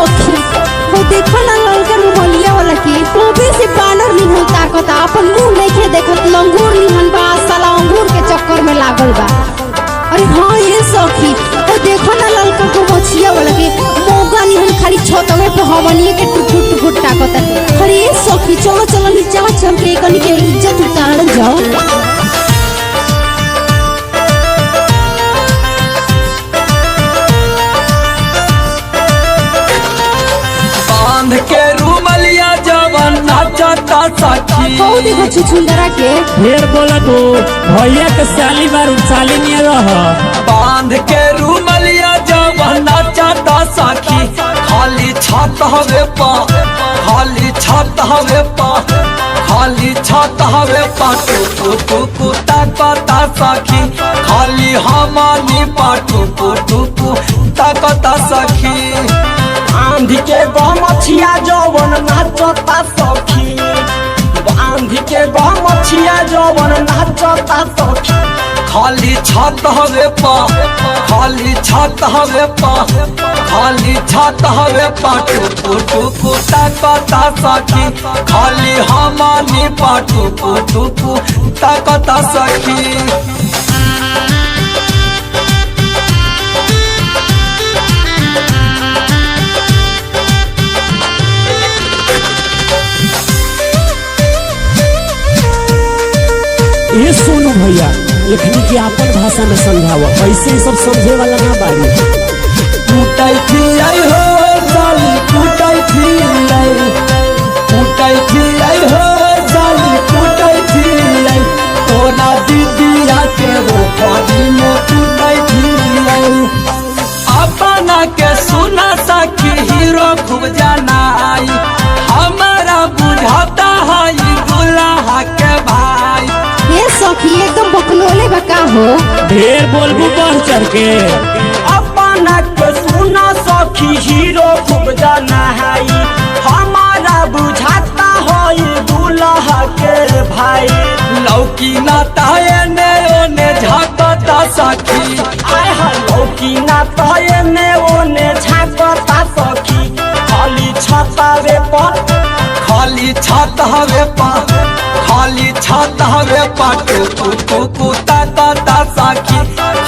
सखी वो देखो ना ललका रुमलिया वाला की टोपी से बानर निहन ताकत अपन मुंह नहीं देखत लंगूर निहन बा साला अंगूर के चक्कर में लागल बा। अरे हाँ ये सखी वो देखो ना ललका गुमछिया वाला की मोगा निहन खाली छतवे पे हमनिए के टुट ताकत। अरे ये सखी चलो चलो नीचे चल के कनी के इज्जत उतार जाओ। बांध के रुमलिया जवन नाचता सखी कौ देखो छुछुंदरा के ढेर बोला तो भैया के साली बार साली नहीं रह। बांध के रुमलिया जवन नाचता सखी खाली छत हवे पा खाली छत हवे पा खाली छत हवे पा टुकु कुता कता सखी खाली हमानी पाटू टुकु ताकता सखी। बांध के गमछिया जवन नाचता सखी बांध के गमछिया जवन नाचता सखी खाली छत हवे पा खाली छत हवे पा खाली छत हवे पा टुकु ताकता सखी खाली हमानी पाटू टुकु ताकता सखी। ये सोनू भैया एखनी के अपन भाषा में समझावा ऐसे ही सब समझे वाला ना बारी। टूटाई थी आई हो साली टूटाई थी आई टूटाई थी आई हो साली टूटाई थी आई तोरा दीदिया के वो पानी में टूटाई थी आई। अपना के सुना सखी हीरो खूब जाना आई हमारा बुझाता है दुल्हा के भाई। ये सखी एकदम बकलोले बका हो ढेर बोलबू बढ़ चढ़ के अपना के सुना सखी हीरो खूब जाना है हमारा बुझाता है दूल्हा के भाई। लौकी ना ताये ने ओने झाकता सखी आय हा लौकी ना ताये ने ओने झाकता सखी खाली छतावे पर खाली छत हवे पा खाली छत हवे पा टुकु ताकता सखी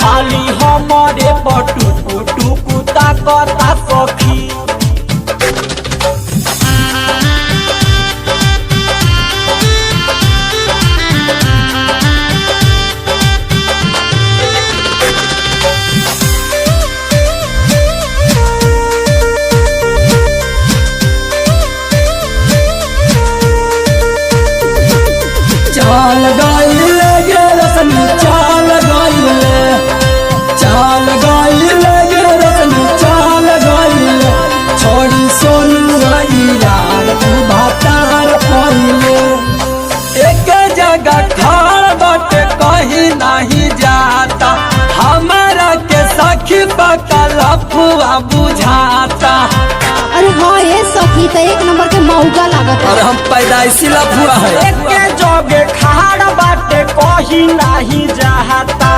खाली हमारे पटुकु टुकु ताकता सखी। चाल गाइले गे रसनी चाल गाइले चाल गाइले गे रसनी चाल गाइले छोड़ी सोनू यार तू भातार पहिले एक जगह खाड़ बाटे कहीं नहीं जाता हमारा के सखी पका लफुआ बुझाता। अरे हाँ ये सखी तो एक नंबर के मौका लागत और हम पैदाइशी लफुआ है एक जगे खाड़ बाटे कहीं नहीं जाता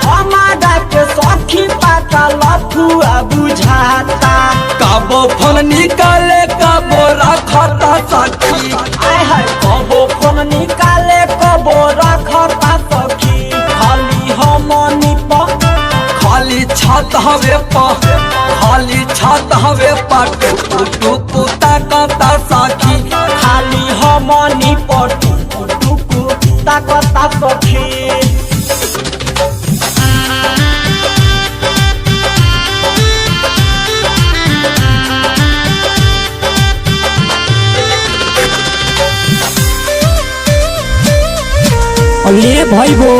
हमारा के सखी पका लफुआ बुझाता। काबो फोन निकाले काबो रखता सखी आय हाय कबो फोन निकाले कबो रखता सखी खाली हमनी पर खाली छत हवे पा खाली छत हवे पा टुकु ताकता सखी खाली हमनी पर टुकु टुकु ताकता सखी। ले भाई वो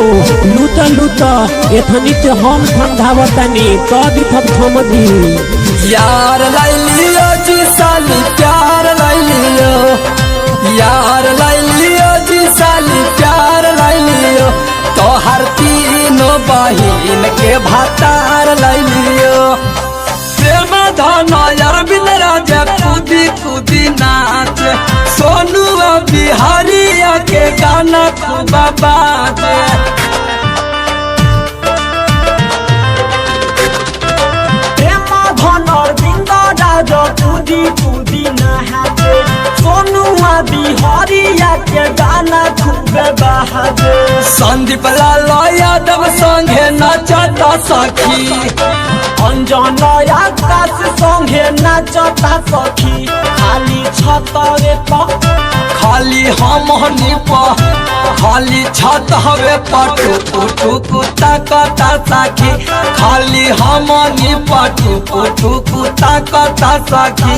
लूटा लूटा एथनी ते हम ठंडावतानी तभी थप थमदी। यार लाई लियो जी साली प्यार लाई लियो यार लाई लियो जी साली प्यार लाई लियो तो हर तीनों बहिन के भातार लाई लियो। प्रेम धन यार बिन राजा कूदी कूदी नाच सोनू बिहारिया के गाना खूब बाजे। प्रेम धन बिंद राजा कूदी महादेव। संदीप लाल यादव संगे नचता सखी, अंजन आकाश संगे नाचता सखी, खाली छतरे पर खाली हमनी पर खाली छत हवे पटू टुकु ताकता सखी, खाली हमनी पटू टुकु ताकता सखी।